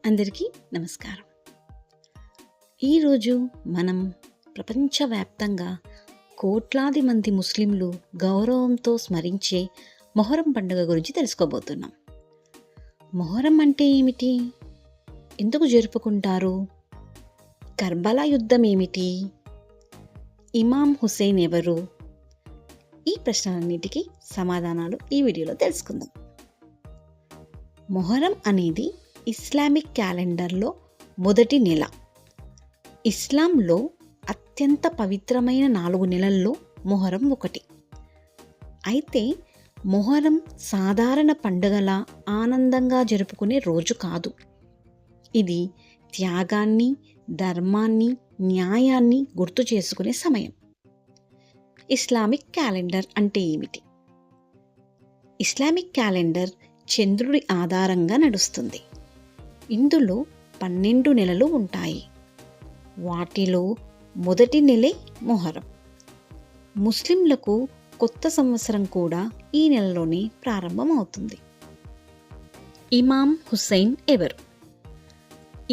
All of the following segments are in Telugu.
అందరికీ నమస్కారం. ఈరోజు మనం ప్రపంచవ్యాప్తంగా కోట్లాది మంది ముస్లింలు గౌరవంతో స్మరించే మొహరం పండుగ గురించి తెలుసుకోబోతున్నాం. మొహరం అంటే ఏమిటి? ఎందుకు జరుపుకుంటారు? కర్బలా యుద్ధం ఏమిటి? ఇమాం హుసేన్ ఎవరు? ఈ ప్రశ్నలన్నిటికీ సమాధానాలు ఈ వీడియోలో తెలుసుకుందాం. మొహరం అనేది ఇస్లామిక్ క్యాలెండర్లో మొదటి నెల. ఇస్లాంలో అత్యంత పవిత్రమైన 4 నెలల్లో మొహరం ఒకటి. అయితే మొహరం సాధారణ పండుగలా ఆనందంగా జరుపుకునే రోజు కాదు. ఇది త్యాగాన్ని, ధర్మాన్ని, న్యాయాన్ని గుర్తు చేసుకునే సమయం. ఇస్లామిక్ క్యాలెండర్ అంటే ఏమిటి? ఇస్లామిక్ క్యాలెండర్ చంద్రుడి ఆధారంగా నడుస్తుంది. ఇందులో 12 నెలలు ఉంటాయి. వాటిలో మొదటి నెలే మొహరం. ముస్లింలకు కొత్త సంవత్సరం కూడా ఈ నెలలోనే ప్రారంభమవుతుంది. ఇమాం హుసైన్ ఎవరు?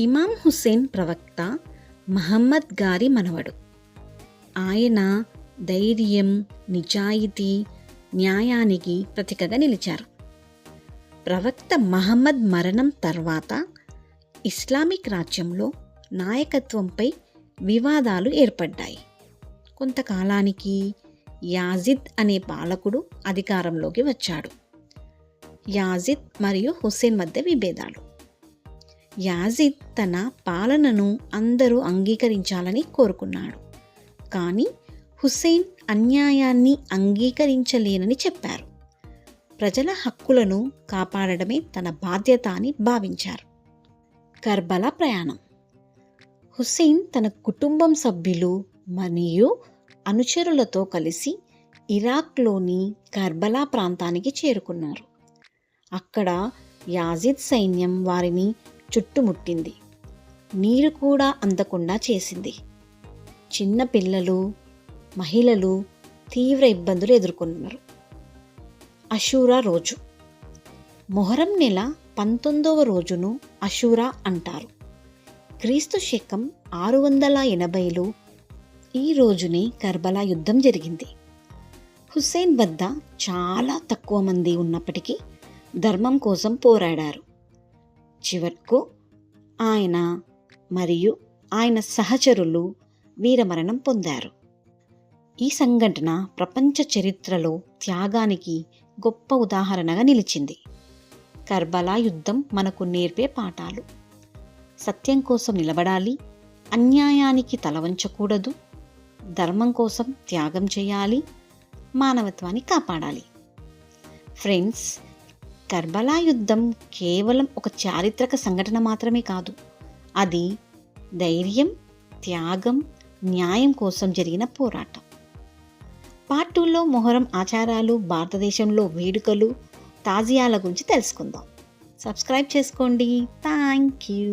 ఇమాం హుసేన్ ప్రవక్త మహమ్మద్ గారి మనవడు. ఆయన ధైర్యం, నిజాయితీ, న్యాయానికి ప్రతీకగా నిలిచారు. ప్రవక్త మహమ్మద్ మరణం తర్వాత ఇస్లామిక్ రాజ్యంలో నాయకత్వంపై వివాదాలు ఏర్పడ్డాయి. కొంతకాలానికి యాజిద్ అనే పాలకుడు అధికారంలోకి వచ్చాడు. యాజిద్ మరియు హుసేన్ మధ్య విభేదాలు. యాజిద్ తన పాలనను అందరూ అంగీకరించాలని కోరుకున్నాడు. కానీ హుసేన్ అన్యాయాన్ని అంగీకరించలేనని చెప్పారు. ప్రజల హక్కులను కాపాడడమే తన బాధ్యత అని భావించారు. కర్బలా ప్రయాణం. హుసేన్ తన కుటుంబం సభ్యులు మరియు అనుచరులతో కలిసి ఇరాక్లోని కర్బలా ప్రాంతానికి చేరుకున్నారు. అక్కడ యాజిద్ సైన్యం వారిని చుట్టుముట్టింది. నీరు కూడా అందకుండా చేసింది. చిన్న పిల్లలు, మహిళలు తీవ్ర ఇబ్బందులు ఎదుర్కొన్నారు. అషూరా రోజు. మొహరం నెల 19వ రోజును అషూరా అంటారు. క్రీస్తు శకం 680లో ఈ రోజునే కర్బలా యుద్ధం జరిగింది. హుసేన్ వద్ద చాలా తక్కువ మంది ఉన్నప్పటికీ ధర్మం కోసం పోరాడారు. చివరకు ఆయన మరియు ఆయన సహచరులు వీరమరణం పొందారు. ఈ సంఘటన ప్రపంచ చరిత్రలో త్యాగానికి గొప్ప ఉదాహరణగా నిలిచింది. కర్బలా యుద్ధం మనకు నేర్పే పాఠాలు: సత్యం కోసం నిలబడాలి, అన్యాయానికి తల వంచకూడదు, ధర్మం కోసం త్యాగం చేయాలి, మానవత్వాన్ని కాపాడాలి. ఫ్రెండ్స్, కర్బలా యుద్ధం కేవలం ఒక చారిత్రక సంఘటన మాత్రమే కాదు. అది ధైర్యం, త్యాగం, న్యాయం కోసం జరిగిన పోరాటం. పార్ట్ 2లో మొహరం ఆచారాలు, భారతదేశంలో వేడుకలు, తాజియాల గురించి తెలుసుకుందాం. సబ్స్క్రైబ్ చేసుకోండి. Thank you.